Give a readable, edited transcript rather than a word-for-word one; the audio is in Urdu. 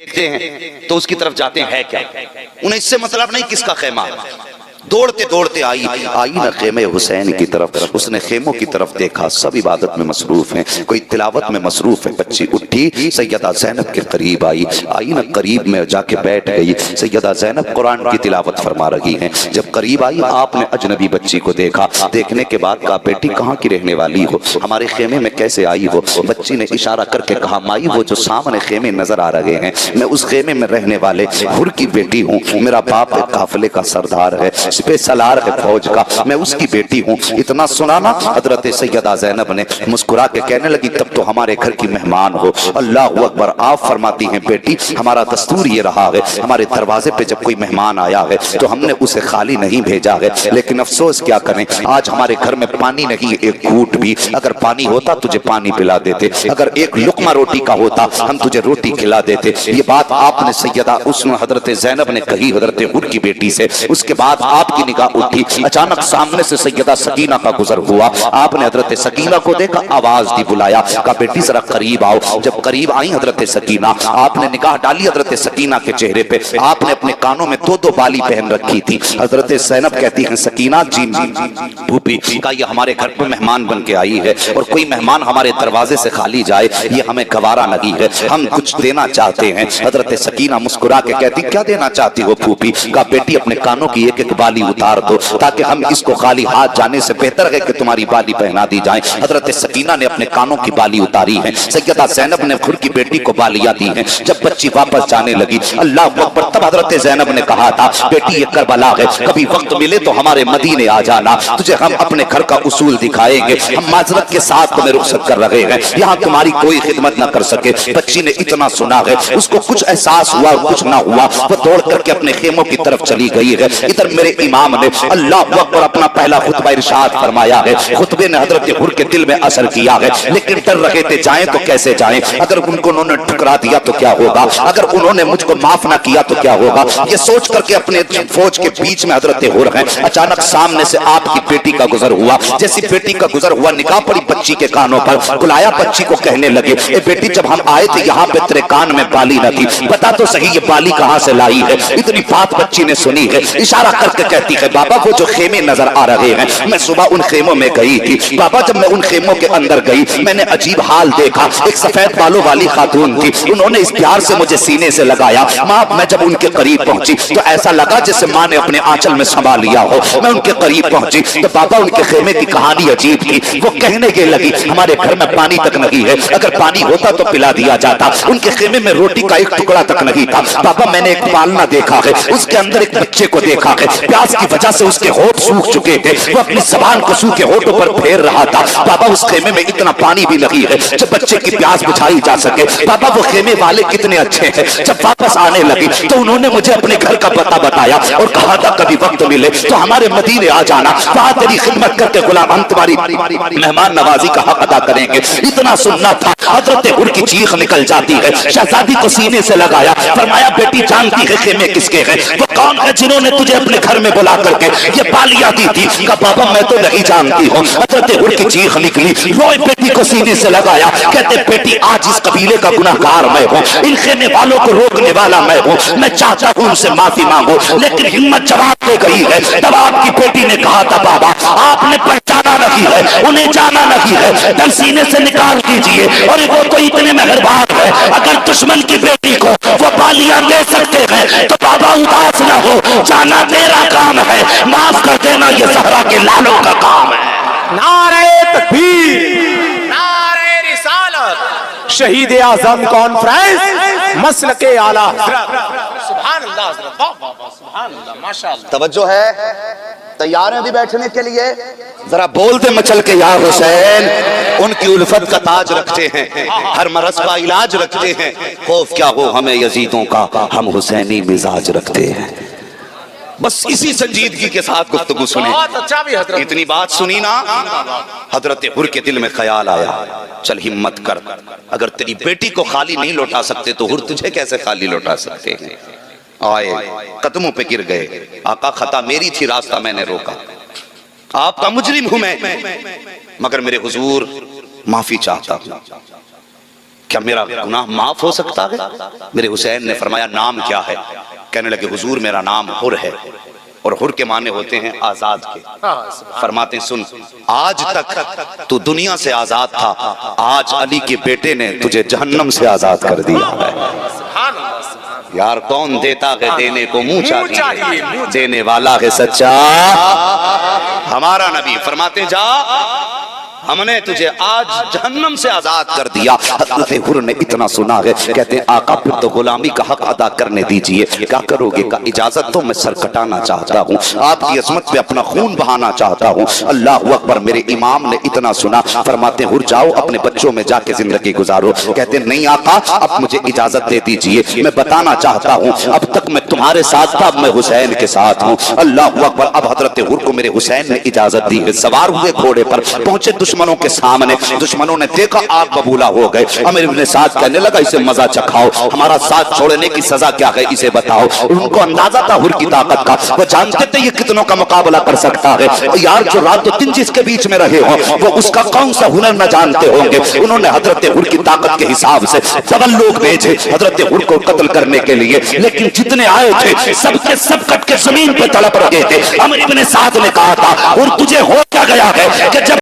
دیکھتے ہیں تو اس کی طرف جاتے ہیں، ہے کیا؟ انہیں اس سے مطلب نہیں کس کا خیمہ ہے۔ دوڑتے دوڑتے آئی نہ خیمے حسین کی طرف، اس نے خیموں کی طرف دیکھا، سب عبادت میں مصروف ہیں، کوئی تلاوت میں مصروف ہے۔ بچی اٹھی، سیدہ زینب کے قریب آئی نہ قریب میں جا کے بیٹھ گئی۔ سیدہ زینب قرآن کی تلاوت فرما رہی ہیں۔ جب قریب آئی آپ نے اجنبی بچی کو دیکھا، دیکھنے کے بعد کہا بیٹی کہاں کی رہنے والی ہو، ہمارے خیمے میں کیسے آئی ہو؟ بچی نے اشارہ کر کے کہا مائی وہ جو سامنے خیمے نظر آ رہے ہیں میں اس خیمے میں رہنے والے حر کی بیٹی ہوں، میرا باپ ایک قافلے کا سردار ہے، سپہ سالار ہے فوج کا، میں اس کی بیٹی ہوں۔ اتنا سنانا حضرت سیدہ زینب نے مسکرا کے کہنے لگی تب تو ہمارے گھر کی مہمان ہو۔ اللہ اکبر۔ آپ فرماتی ہیں بیٹی ہمارا دستور یہ رہا ہے، ہمارے دروازے پہ جب کوئی مہمان آیا ہے تو ہم نے اسے خالی نہیں بھیجا ہے، لیکن افسوس کیا کریں آج ہمارے گھر میں پانی نہیں، ایک گھونٹ بھی، اگر پانی ہوتا تجھے پانی پلا دیتے، اگر ایک لقمہ روٹی کا ہوتا ہم تجھے روٹی کھلا دیتے۔ یہ بات آپ نے سیدہ حضرت زینب نے کہی حضرت حر کی بیٹی سے۔ اس کے بعد آپ کی نگاہ اٹھی، اچانک سامنے سے سیدہ سکینہ کا گزر ہوا، آپ نے حضرت سکینہ کو دیکھا، آواز دی بلایا، کہا بیٹی ذرا قریب آؤ۔ جب قریب آئی حضرت سکینہ، آپ نے نگاہ ڈالی حضرت سکینہ کے چہرے پہ، آپ نے اپنے کانوں میں دو بالی پہن رکھی تھی۔ حضرت زینب کہتی ہیں سکینہ جی پھوپھی، کہا یہ ہمارے گھر پہ مہمان بن کے آئی ہے اور کوئی مہمان ہمارے دروازے سے خالی جائے یہ ہمیں گوارا نہیں ہے، ہم کچھ دینا چاہتے ہیں۔ حضرت سکینہ مسکرا کے کہتی کیا دینا چاہتی ہو پھوپھی؟ کہا بیٹی اپنے کانوں کی ایک ایک بالی اتار دو تاکہ ہم اس کو خالی ہاتھ جانے سے بہتر ہے کہ تمہاری بالی پہنا دی جائیں۔ حضرت سکینہ نے اپنے کانوں کی بالی اتاری ہے، سیدہ زینب نے خود کی بیٹی کو بالیاں دی ہیں۔ جب بچی واپس جانے لگی اللہ اکبر، تب حضرت زینب نے کہا تھا بیٹی یہ کربلا ہے، کبھی وقت ملے تو ہمارے مدینے آ جانا، تجھے ہم اپنے گھر کا اصول دکھائیں گے، ہم معذرت کے ساتھ تمہیں رخصت کر رہے ہیں، یہاں تمہاری کوئی خدمت نہ کر سکے۔ بچی نے اتنا سنا ہے، اس کو کچھ احساس ہوا کچھ نہ ہوا، وہ دوڑ کر کے اپنے خیموں کی طرف چلی گئی ہے۔ ادھر میرے امام نے اللہ اکبر اپنا پہلا خطبہ ارشاد فرمایا ہے، خطبے نے حضرت حر کے دل میں اثر کیا ہے، لیکن ڈر رہے تھے جائیں تو کیسے جائیں، اگر ان کو انہوں نے ٹھکرا دیا تو کیا ہوگا، اگر انہوں نے مجھ کو معاف نہ کیا تو کیا ہوگا، یہ سوچ کر کے اپنے فوج کے بیچ میں حضرت حر ہیں۔ اچانک سامنے سے آپ کی بیٹی کا گزر ہوا، جیسی بیٹی کا گزر ہوا نگاہ پڑی بچی کے کانوں پر، بلایا بچی کو کہنے لگے اے بیٹی جب ہم آئے تھے یہاں پہ تیرے کان میں بالی نہ تھی، بتا تو صحیح یہ بالی کہاں سے لائی ہے؟ اتنی بات بچی نے سنی ہے، اشارہ کر کے کہتی ہے بابا وہ جو خیمے نظر آ رہے ہیں میں صبح ان خیموں میں گئی تھی، بابا جب میں ان خیموں کے اندر گئی میں نے عجیب حال دیکھا، ایک سفید بالوں والی خاتون تھی، انہوں نے اس پیار سے مجھے سینے سے لگایا، ماں میں جب ان کے قریب پہنچی تو ایسا لگا جیسے ماں نے اپنے آنچل میں سنبھال لیا ہو، میں ان کے قریب پہنچی تو بابا ان کے خیمے کی کہانی عجیب تھی، وہ کہنے کے لگی ہمارے گھر میں پانی تک نہیں ہے، اگر پانی ہوتا تو پلا دیا جاتا، ان کے خیمے میں روٹی کا ایک ٹکڑا تک نہیں تھا، بابا میں نے ایک پالنا دیکھا ہے، اس کے اندر ایک بچے کو دیکھا ہے، پیاس کی وجہ سے اس کے ہونٹ سوکھ چکے تھے، وہ اپنی زبان کو سوکھے ہونٹوں پر پھیر رہا تھا، بابا اس خیمے میں اتنا پانی بھی نہیں ہے جب بچے کی پیاس بجھائی جا سکے، بابا وہ خیمے والے کتنے اچھے ہیں، جب واپس آنے لگی تو انہوں نے مجھے اپنے گھر کا پتہ بتایا اور کہا تھا کبھی وقت ملے تو ہمارے مدینے آ جانا، وہاں تیری خدمت کر کے غلام ہم تمہاری مہمان نوازی کا حق ادا کریں گے۔ اتنا سننا تھا حضرت حر کی چیخ نکل جاتی ہے، شہزادی کو سینے سے لگایا، فرمایا بیٹی جانتی ہے خیمے کس کے ہیں، وہ کون ہے جنہوں نے تجھے اپنے گھر میں بلا کر کے یہ بالیاں دی تھی؟ کہا بابا میں تو نہیں جانتی ہوں۔ حضرت حر کی چیخ نکلی، روئے بیٹی کو سینے سے لگایا، کہتے بیٹی آج اس قبیلے کا گناہگار میں ہوں، ان خیمے والوں کو روکنے والا میں ہوں، میں چاہتا ہوں ان سے معافی مانگو، لیکن ہمت جواب دے گئی ہے۔ تب آپ کی بیٹی نے کہا تھا بابا آپ نے پہچانا نہیں ہے، انہیں جانا نہیں ہے، دل سینے سے نکال دیجئے، اور وہ تو اتنے مہربان ہے اگر دشمن کی بیٹی کو وہ بالیاں دے سکتے ہیں تو بابا اداس نہ ہو، جانا تیرا کام ہے، معاف کر دینا یہ زہرا کے لالوں کا کام ہے۔ نعرہ تکبیر، نعرہ رسالت، شہید اعظم کانفرنس، مسلک اعلیٰ حضرت، سبحان اللہ حضرت، سبحان اللہ، ماشاءاللہ۔ توجہ ہے، تیار ہیں بھی بیٹھنے کے لیے؟ ذرا بولتے مچل کے یا حسین، ان کی الفت کا تاج رکھتے ہیں، ہر مرض کا علاج رکھتے ہیں، خوف کیا ہو ہمیں یزیدوں کا، ہم حسینی مزاج رکھتے ہیں۔ بس اسی سنجیدگی کے ساتھ گفتگو سنیں، بہت اچھا بھی حضرت، اتنی بات سنی نا، حضرت حر کے دل میں خیال آیا چل ہمت کر، اگر تیری بیٹی کو خالی نہیں لوٹا سکتے تو حر تجھے کیسے خالی لوٹا سکتے ہیں؟ آئے قدموں پہ گر گئے، آقا خطا میری تھی راستہ میں نے روکا، آپ کا مجرم ہوں میں، مگر میرے حضور معافی چاہتا ہوں۔ کیا میرا گناہ معاف ہو سکتا ہے؟ میرے حسین نے فرمایا نام کیا ہے؟ کہنے لگے حضور میرا نام حر ہے، اور حر کے معنی ہوتے ہیں آزاد کے۔ فرماتے ہیں سن، آج تک تو دنیا سے آزاد تھا، آج علی کے بیٹے نے تجھے جہنم سے آزاد کر دیا ہے۔ یار کون دیتا ہے دینے کو منہ چاہیے، دینے والا ہے سچا ہمارا نبی۔ فرماتے ہیں جا، ہم نے تجھے آج جہنم سے آزاد کر دیا۔ حضرت حر نے اتنا سنا ہے، کہتے ہیں آقا پھر تو غلامی کا حق ادا کرنے دیجئے۔ کیا کرو گے؟ کا اجازت تو میں سر کٹانا چاہتا ہوں، آپ کی عظمت پہ اپنا خون بہانا چاہتا ہوں۔ اللہ اکبر، میرے امام نے اتنا سنا، فرماتے ہیں حر جاؤ اپنے بچوں میں جا کے زندگی گزارو۔ کہتے ہیں نہیں آقا، اب مجھے اجازت دے دیجئے، میں بتانا چاہتا ہوں اب تک میں تمہارے ساتھ تھا، اب میں حسین کے ساتھ ہوں۔ اللہ اکبر، اب حضرت حر کو میرے حسین نے اجازت دی ہے۔ سوار ہوئے گھوڑے پر پہنچے دشمنوں کے سامنے، دشمنوں نے دیکھا آگ ببولا ہو گئے۔ امیر ابن سعد کہنے لگا اسے مزہ چکھاؤ، ہمارا ساتھ چھوڑنے کی سزا کیا ہے اسے بتاؤ۔ ان کو اندازہ تھا حر کی طاقت کا، وہ جانتے تھے یہ کتنوں کا مقابلہ کر سکتا ہے۔ یار جو رات و دن جس کے بیچ میں رہے ہوں وہ اس کا کون سا ہنر نہ جانتے ہوں گے۔ انہوں نے حضرت حر کی طاقت کے حساب سے ڈبل لوگ بھیجے حضرت حر کو قتل کرنے کے لیے، لیکن جتنے آئے تھے سب کے سب کٹ کے زمین پہ تڑپ رہے تھے۔ امیر ابن سعد نے کہا تھا حر تجھے ہو کیا گیا ہے کہ جب